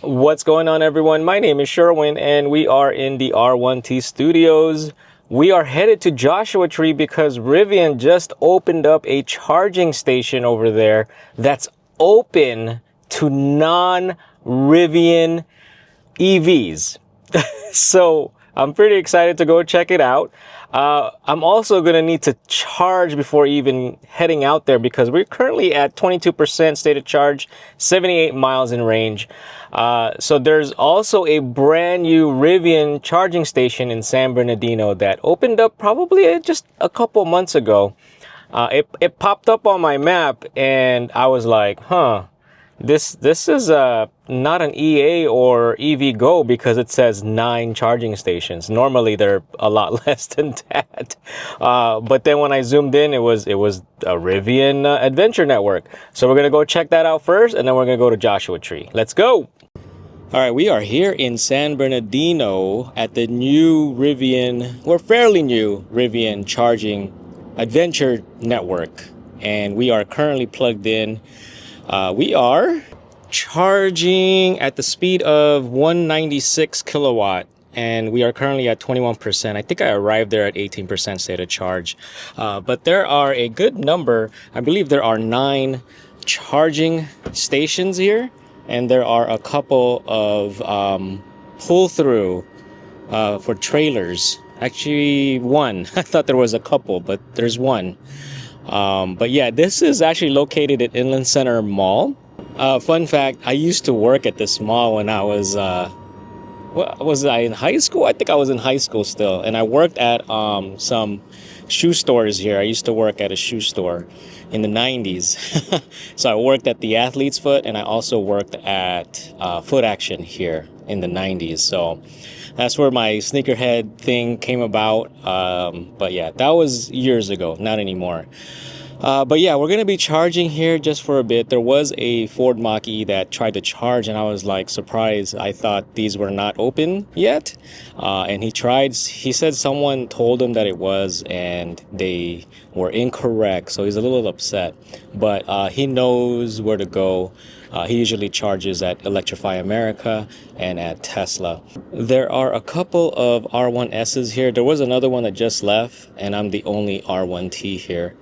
What's going on, everyone? My name is Sherwin and we are in the R1T studios. We are headed to Joshua Tree because Rivian just opened up a charging station over there that's open to non-Rivian EVs. So I'm pretty excited to go check it out. I'm also going to need to charge before even heading out there because we're currently at 22% state of charge, 78 miles in range. So there's also a brand new Rivian charging station in San Bernardino that opened up probably just a couple months ago. It popped up on my map and I was like, this is not an EA or EV Go because it says 9 charging stations. Normally they're a lot less than that. But then when I zoomed in, it was a Rivian Adventure Network. So we're gonna go check that out first, and then we're gonna go to Joshua Tree. Let's go. All right, we are here in San Bernardino at the new Rivian, or fairly new Rivian Charging Adventure Network, and we are currently plugged in. We are charging at the speed of 196 kilowatt, and we are currently at 21%. I think I arrived there at 18% state of charge. But there are a good number. I believe there are 9 charging stations here, and there are a couple of pull-through for trailers. Actually, one. I thought there was a couple, but there's one. But yeah, this is actually located at Inland Center Mall. Fun fact, I used to work at this mall when I was, was I in high school? I think I was in high school still. And I worked at some shoe stores here. I used to work at a shoe store in the 90s. So I worked at the Athlete's Foot, and I also worked at Foot Action here in the 90s. So that's where my sneakerhead thing came about. But yeah, that was years ago, not anymore. But yeah, we're going to be charging here just for a bit. There was a Ford Mach-E that tried to charge, and I was like surprised. I thought these were not open yet. And he said someone told him that it was, and they were incorrect. So he's a little upset, but he knows where to go. He usually charges at Electrify America and at Tesla. There are a couple of R1Ss here. There was another one that just left, and I'm the only R1T here.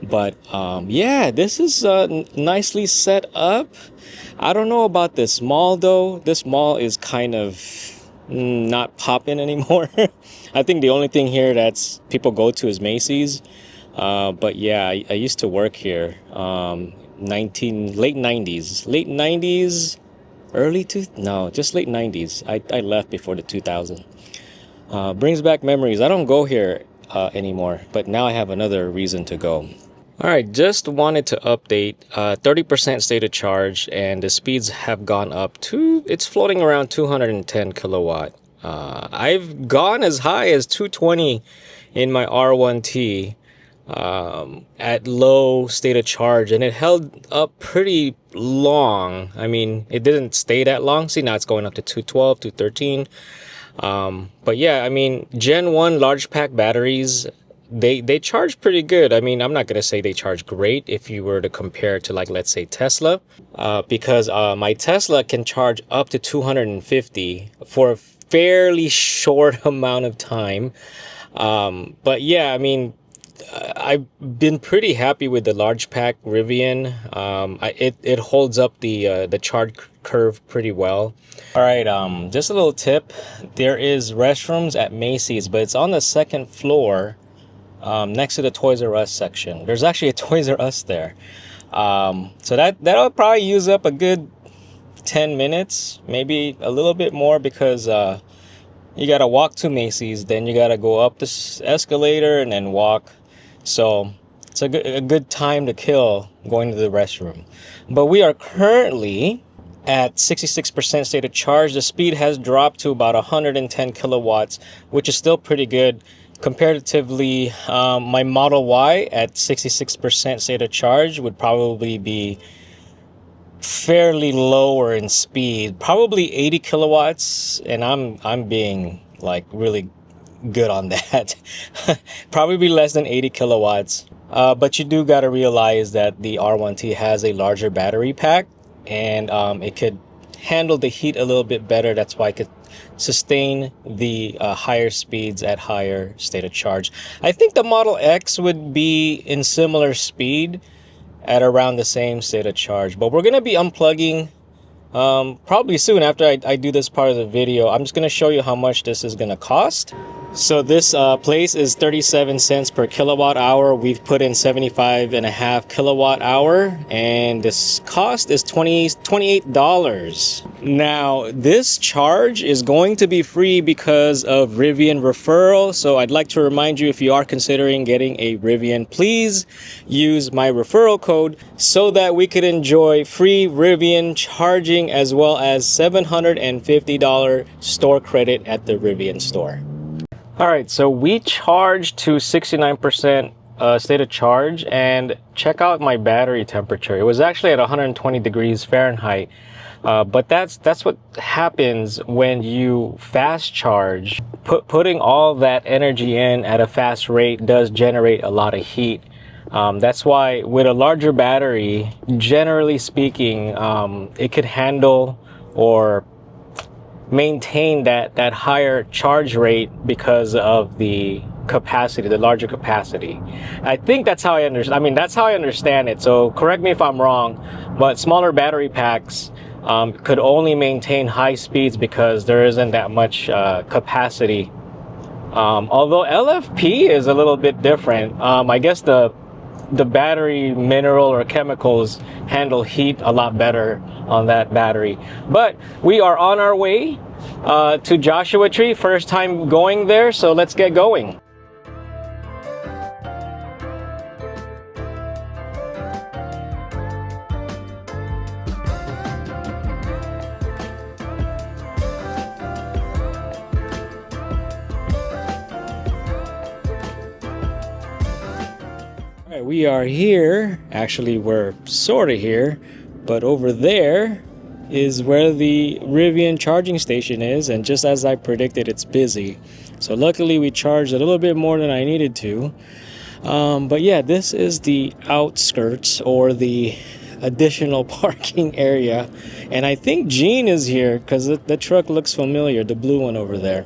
But yeah, this is nicely set up. I don't know about this mall though. This mall is kind of not popping anymore. I think the only thing here that's people go to is Macy's. But yeah, I used to work here. Late 90s, just late 90s. I left before the 2000. Brings back memories. I don't go here anymore, but now I have another reason to go. All right, just wanted to update 30% state of charge, and the speeds have gone up to, it's floating around 210 kilowatt. I've gone as high as 220 in my R1T at low state of charge, and it held up pretty long. I mean, it didn't stay that long. See, now it's going up to 212, 213. But yeah, I mean, Gen 1 large pack batteries, they charge pretty good. I mean, I'm not going to say they charge great if you were to compare to, like, let's say Tesla, because my Tesla can charge up to 250 for a fairly short amount of time. But yeah, I mean, I've been pretty happy with the large pack Rivian. It holds up the charge curve pretty well. All right, just a little tip. There is restrooms at Macy's, but it's on the 2nd floor, next to the Toys R Us section. There's actually a Toys R Us there. So that'll probably use up a good 10 minutes, maybe a little bit more, because you gotta walk to Macy's, then you gotta go up this escalator and then walk. So it's a good time to kill going to the restroom. But we are currently at 66% state of charge. The speed has dropped to about 110 kilowatts, which is still pretty good. Comparatively, my Model Y at 66% state of charge would probably be fairly lower in speed, probably 80 kilowatts, and I'm being like really good on that. Probably less than 80 kilowatts. But you do got to realize that the R1T has a larger battery pack, and it could handle the heat a little bit better. That's why I could sustain the higher speeds at higher state of charge. I think the Model X would be in similar speed at around the same state of charge, but we're going to be unplugging probably soon after I do this part of the video. I'm just going to show you how much this is going to cost. So this place is 37 cents per kilowatt hour. We've put in 75.5 kilowatt hour, and this cost is $28. Now this charge is going to be free because of Rivian Referral. So I'd like to remind you, if you are considering getting a Rivian, please use my referral code so that we could enjoy free Rivian charging as well as $750 store credit at the Rivian Store. All right, so we charged to 69% state of charge, and check out my battery temperature. It was actually at 120 degrees Fahrenheit, but that's what happens when you fast charge. Putting all that energy in at a fast rate does generate a lot of heat. That's why with a larger battery, generally speaking, it could handle or maintain that higher charge rate because of the capacity, the larger capacity. I think that's how I understand. I mean, that's how I understand it. So correct me if I'm wrong, but smaller battery packs could only maintain high speeds because there isn't that much capacity. Although LFP is a little bit different. I guess the battery mineral or chemicals handle heat a lot better on that battery. But we are on our way to Joshua Tree. First time going there, so let's get going. We are here. Actually, we're sort of here, but over there is where the Rivian charging station is, and just as I predicted, it's busy. So luckily we charged a little bit more than I needed to. But yeah, this is the outskirts or the additional parking area, and I think Gene is here because the truck looks familiar, the blue one over there.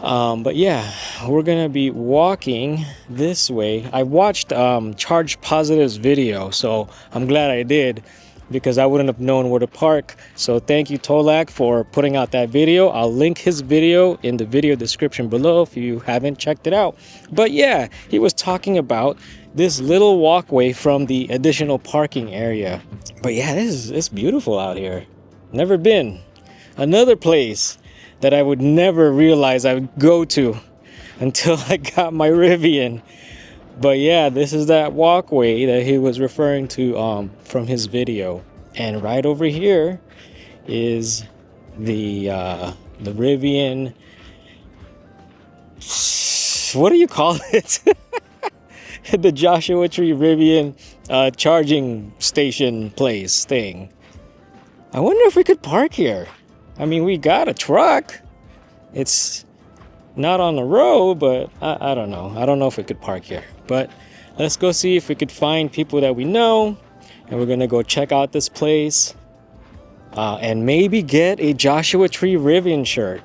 But yeah, we're gonna be walking this way. I watched ChargePozitive's video, so I'm glad I did, because I wouldn't have known where to park. So thank you, Tolak, for putting out that video. I'll link his video in the video description below if you haven't checked it out. But yeah, he was talking about this little walkway from the additional parking area. But yeah, it's beautiful out here. Never been. Another place that I would never realize I would go to until I got my Rivian. But yeah, this is that walkway that he was referring to from his video. And right over here is the Rivian, what do you call it? The Joshua Tree Rivian charging station place thing. I wonder if we could park here. I mean, we got a truck. It's not on the road, but I don't know. I don't know if we could park here. But let's go see if we could find people that we know. And we're going to go check out this place. And maybe get a Joshua Tree Rivian shirt.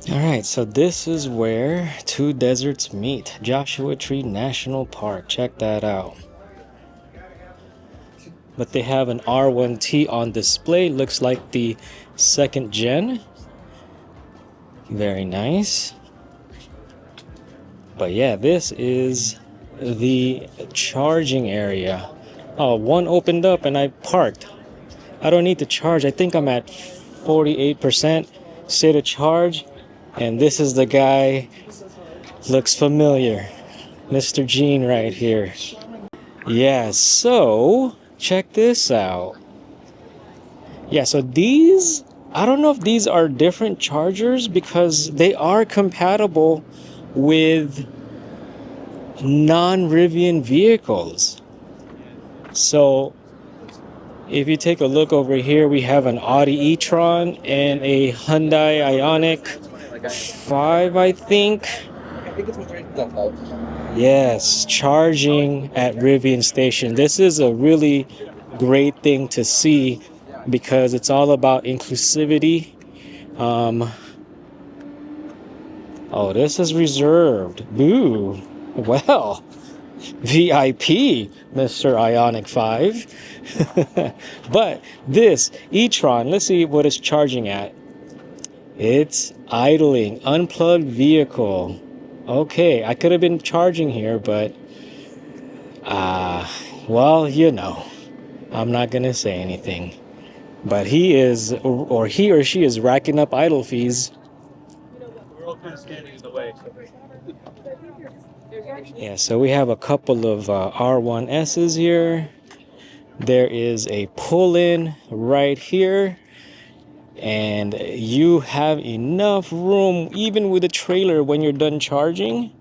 Alright, so this is where two deserts meet. Joshua Tree National Park. Check that out. But they have an R1T on display. Looks like the second gen. Very nice. But yeah, this is the charging area. Oh, one opened up and I parked. I don't need to charge. I think I'm at 48% state of charge. And this is the guy. Looks familiar. Mr. Gene right here. Yeah, so check this out. Yeah, so these, I don't know if these are different chargers because they are compatible with non-Rivian vehicles. So if you take a look over here, we have an Audi e-tron and a Hyundai Ioniq 5, I think. Yes, charging at Rivian station. This is a really great thing to see because it's all about inclusivity. Oh, this is reserved. Boo. Well, VIP, Mr. Ioniq 5. But this e-tron, let's see what it's charging at. It's idling, unplugged vehicle. Okay, I could have been charging here, but well, you know, I'm not gonna say anything. But he is, or he or she is racking up idle fees. We're all kind of standing in the way. Yeah, so we have a couple of R1Ss here. There is a pull-in right here. And you have enough room, even with a trailer, when you're done charging,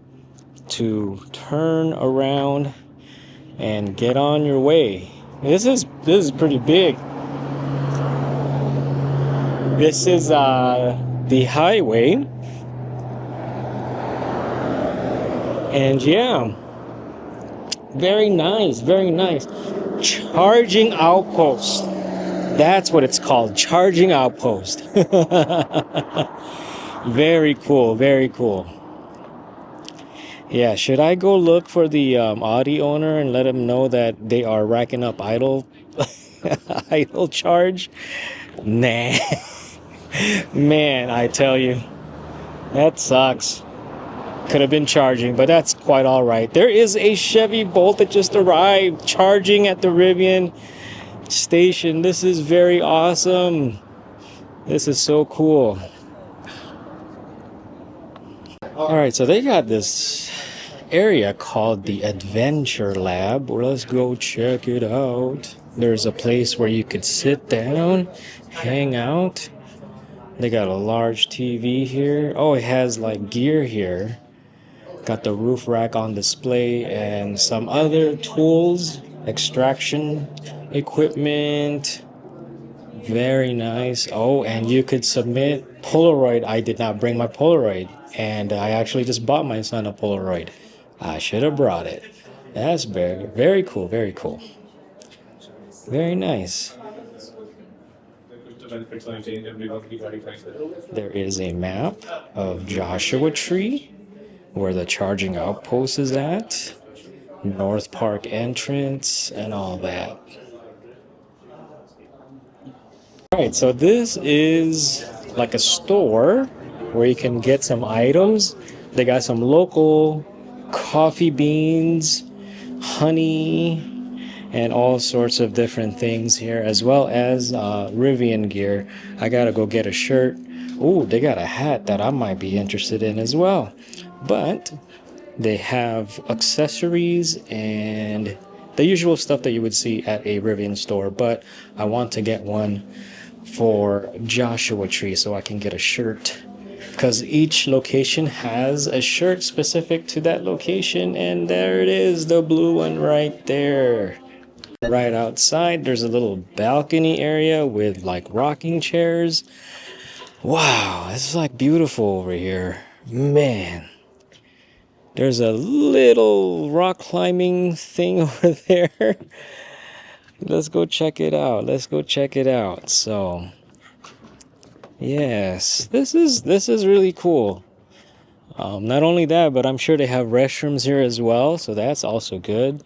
to turn around and get on your way. This is pretty big. This is the highway, and yeah, very nice, very nice. Charging outpost. That's what it's called, charging outpost. Very cool, very cool. Yeah, should I go look for the Audi owner and let him know that they are racking up idle idle charge? Nah. Man, I tell you, that sucks. Could have been charging, but that's quite all right. There is a Chevy Bolt that just arrived, charging at the Rivian station. This is very awesome. This is so cool. All right, so they got this area called the Adventure Lab. Well, let's go check it out. There's a place where you could sit down, hang out. They got a large TV here. Oh, it has like gear here. Got the roof rack on display and some other tools, extraction equipment. Very nice. Oh, and you could submit Polaroid. I did not bring my Polaroid, and I actually just bought my son a Polaroid. I should have brought it. That's very, very cool. Very cool. Very nice. There is a map of Joshua Tree, where the charging outpost is at, North Park entrance, and all that. Alright, so this is like a store where you can get some items. They got some local coffee beans, honey, and all sorts of different things here, as well as Rivian gear. I gotta go get a shirt. Oh, they got a hat that I might be interested in as well. But they have accessories and the usual stuff that you would see at a Rivian store. But I want to get one for Joshua Tree so I can get a shirt, because each location has a shirt specific to that location. And there it is, the blue one right there. Right outside, there's a little balcony area with like rocking chairs. Wow, this is like beautiful over here. Man, there's a little rock climbing thing over there. Let's go check it out. Let's go check it out. So, yes, this is really cool. Not only that, but I'm sure they have restrooms here as well, so that's also good.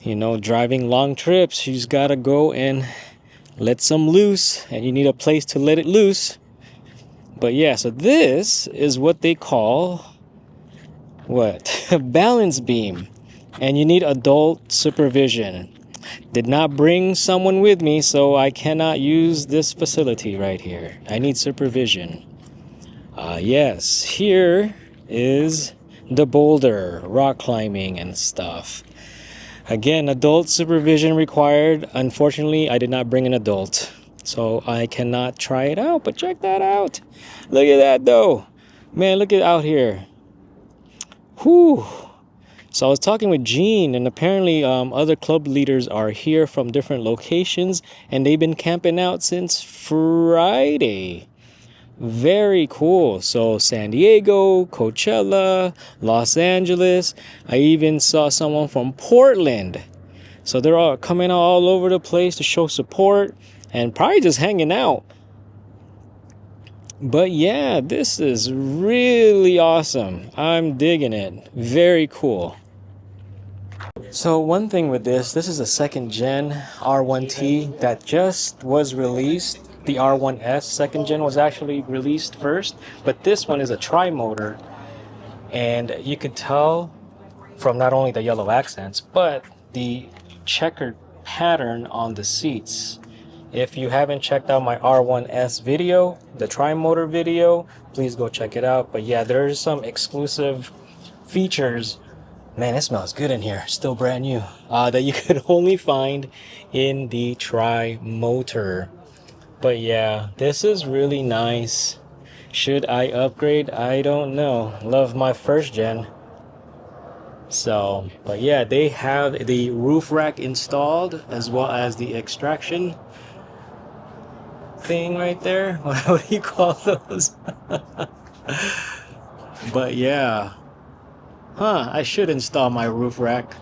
You know, driving long trips, you just gotta go and let some loose, and you need a place to let it loose. But yeah, so this is what they call what? Balance beam, and you need adult supervision. Did not bring someone with me, so I cannot use this facility right here. I need supervision. Yes, here is the boulder, rock climbing and stuff. Again, adult supervision required. Unfortunately, I did not bring an adult, so I cannot try it out. But check that out. Look at that, though. Man, look at out here. Whew. So I was talking with Gene, and apparently other club leaders are here from different locations, and they've been camping out since Friday. Very cool. So San Diego, Coachella, Los Angeles. I even saw someone from Portland. So they're all coming all over the place to show support and probably just hanging out. But yeah, this is really awesome. I'm digging it. Very cool. So one thing with this is a second gen R1T that just was released. The R1S second gen was actually released first, but this one is a tri-motor, and you can tell from not only the yellow accents but the checkered pattern on the seats. If you haven't checked out my R1S video, the tri-motor video, please go check it out. But yeah, there's some exclusive features. Man, it smells good in here. Still brand new. That you could only find in the tri-motor. But yeah, this is really nice. Should I upgrade? I don't know. Love my first gen. So, but yeah, they have the roof rack installed as well as the extraction thing right there. What do you call those? But yeah. I should install my roof rack.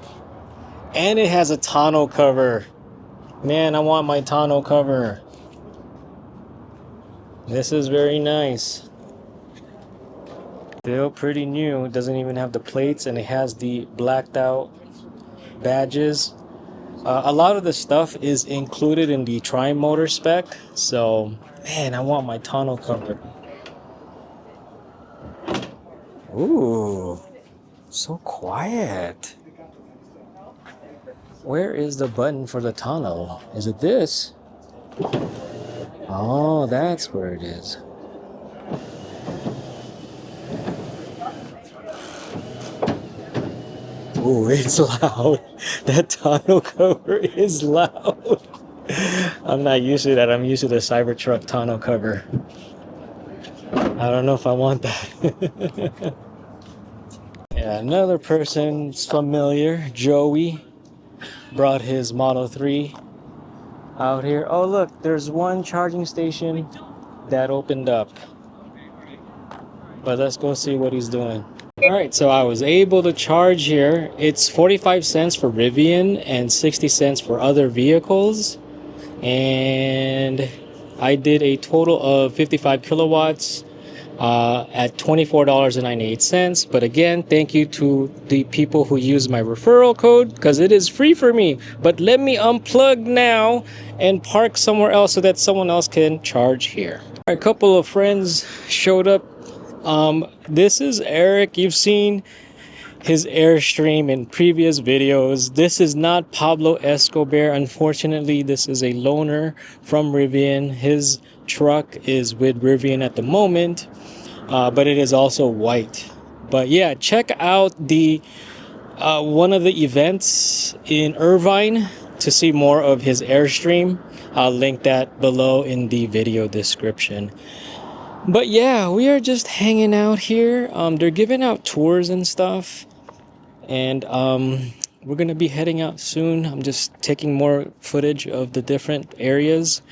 And it has a tonneau cover. Man, I want my tonneau cover. This is very nice. Still pretty new. It doesn't even have the plates, and it has the blacked out badges. A lot of the stuff is included in the tri-motor spec. So, man, I want my tonneau cover. Ooh. So quiet. Where is the button for the tonneau? Is it this? Oh, that's where it is. Ooh, it's loud. That tonneau cover is loud. I'm not used to that. I'm used to the Cybertruck tonneau cover. I don't know if I want that. Yeah, another person's familiar, Joey, brought his Model 3 out here. Oh look, there's one charging station that opened up. But let's go see what he's doing. Alright, so I was able to charge here. It's 45 cents for Rivian and 60 cents for other vehicles. And I did a total of 55 kilowatts at $24.98. But again, thank you to the people who use my referral code because it is free for me. But let me unplug now and park somewhere else so that someone else can charge here. A couple of friends showed up. This is Eric. You've seen his Airstream in previous videos. This is not Pablo Escobar. Unfortunately, this is a loaner from Rivian. His truck is with Rivian at the moment, but it is also white. But yeah, check out the one of the events in Irvine to see more of his Airstream. I'll link that below in the video description. But yeah, we are just hanging out here. They're giving out tours and stuff, and we're gonna be heading out soon. I'm just taking more footage of the different areas.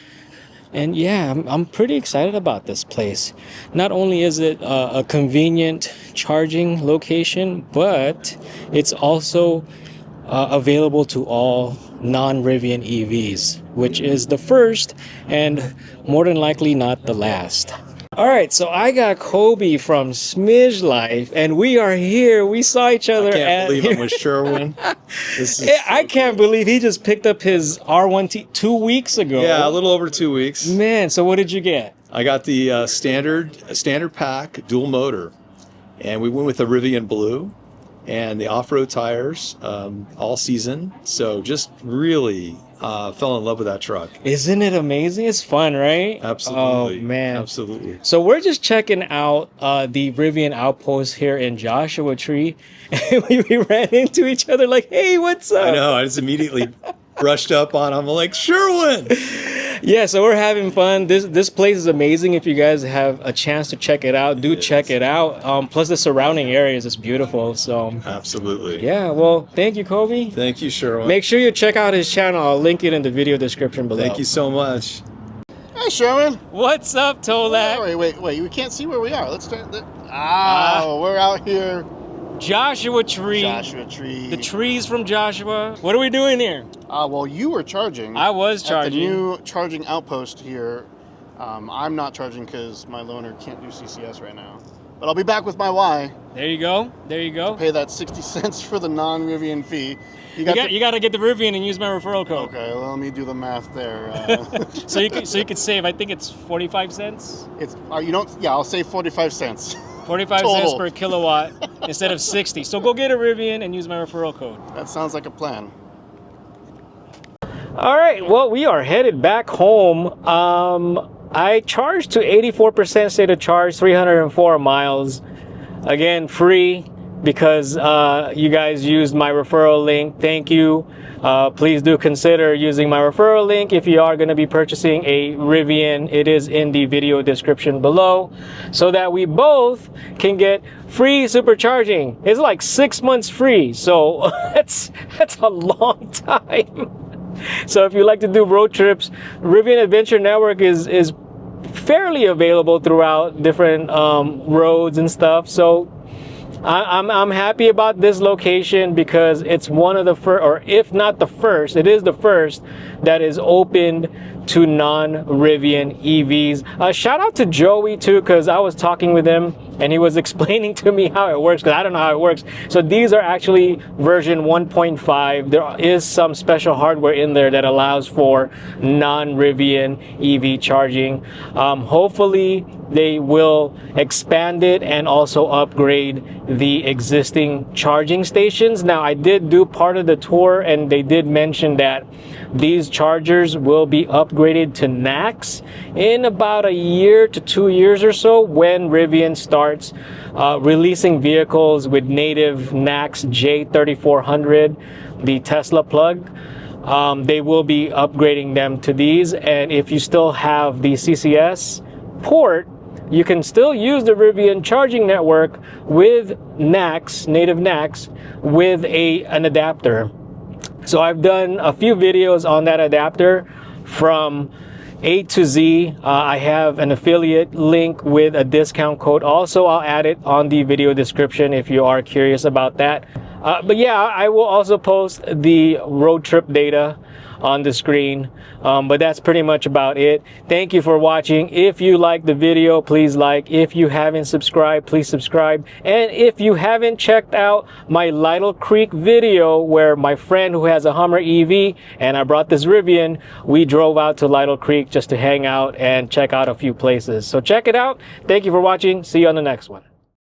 And yeah, I'm pretty excited about this place. Not only is it a convenient charging location, but it's also available to all non-Rivian EVs, which is the first and more than likely not the last. All right, so I got Kobe from Smidge Life, and we are here. We saw each other. I can't believe I'm with Sherwin. I can't believe he just picked up his R1T 2 weeks ago. Yeah, a little over 2 weeks. Man, so what did you get? I got the standard pack dual motor, and we went with the Rivian Blue and the off-road tires all season. So just really fell in love with that truck. Isn't it amazing? It's fun, right? Absolutely. Oh, man. Absolutely. So we're just checking out the Rivian outpost here in Joshua Tree. And we ran into each other like, hey, what's up? I know. I just immediately brushed up on him. I'm like, Sherwin! Yeah, so we're having fun. This place is amazing. If you guys have a chance to check it out, do check it out. Plus the surrounding areas is beautiful. So Absolutely. Yeah, well, thank you, Kobe. Thank you, Sherwin. Make sure you check out his channel. I'll link it in the video description below. Thank you so much. Hey, Sherwin. What's up, Tolak? Wait. We can't see where we are. Let's start. We're out here Joshua Tree. Joshua Tree. The trees from Joshua. What are we doing here? Well, you were charging. I was charging. At the new charging outpost here. I'm not charging because my loaner can't do CCS right now. But I'll be back with my Y. There you go. There you go. To pay that 60 cents for the non-Rivian fee. You got to get the Rivian and use my referral code. Okay, well, let me do the math there. so you could save. I think it's 45 cents. It's Yeah, I'll save 45 cents. 45 cents per kilowatt instead of 60. So go get a Rivian and use my referral code. That sounds like a plan. All right. Well, we are headed back home. I charged to 84% state of charge, 304 miles. Again, free because you guys used my referral link. Thank you. Please do consider using my referral link if you are going to be purchasing a Rivian. It is in the video description below so that we both can get free supercharging. It's like 6 months free. So that's a long time. So if you like to do road trips, Rivian Adventure Network is fairly available throughout different roads and stuff. So I'm happy about this location because it's one of the first, or if not the first, it is the first that is opened to non-Rivian EVs. Shout out to Joey too, because I was talking with him and he was explaining to me how it works, because I don't know how it works. So these are actually version 1.5. There is some special hardware in there that allows for non-Rivian EV charging. Hopefully they will expand it and also upgrade the existing charging stations. Now, I did do part of the tour and they did mention that these chargers will be upgraded to NACS in about a year to 2 years or so when Rivian starts releasing vehicles with native NACS J3400, the Tesla plug. They will be upgrading them to these, and if you still have the CCS port, you can still use the Rivian charging network with NACS, native NACS, with an adapter. So I've done a few videos on that adapter from A to Z. I have an affiliate link with a discount code. Also, I'll add it on the video description if you are curious about that. But yeah, I will also post the road trip data on the screen. But that's pretty much about it. Thank you for watching. If you like the video, please like. If you haven't subscribed, please subscribe. And if you haven't checked out my Lytle Creek video where my friend who has a Hummer EV and I brought this Rivian, we drove out to Lytle Creek just to hang out and check out a few places. So check it out. Thank you for watching. See you on the next one.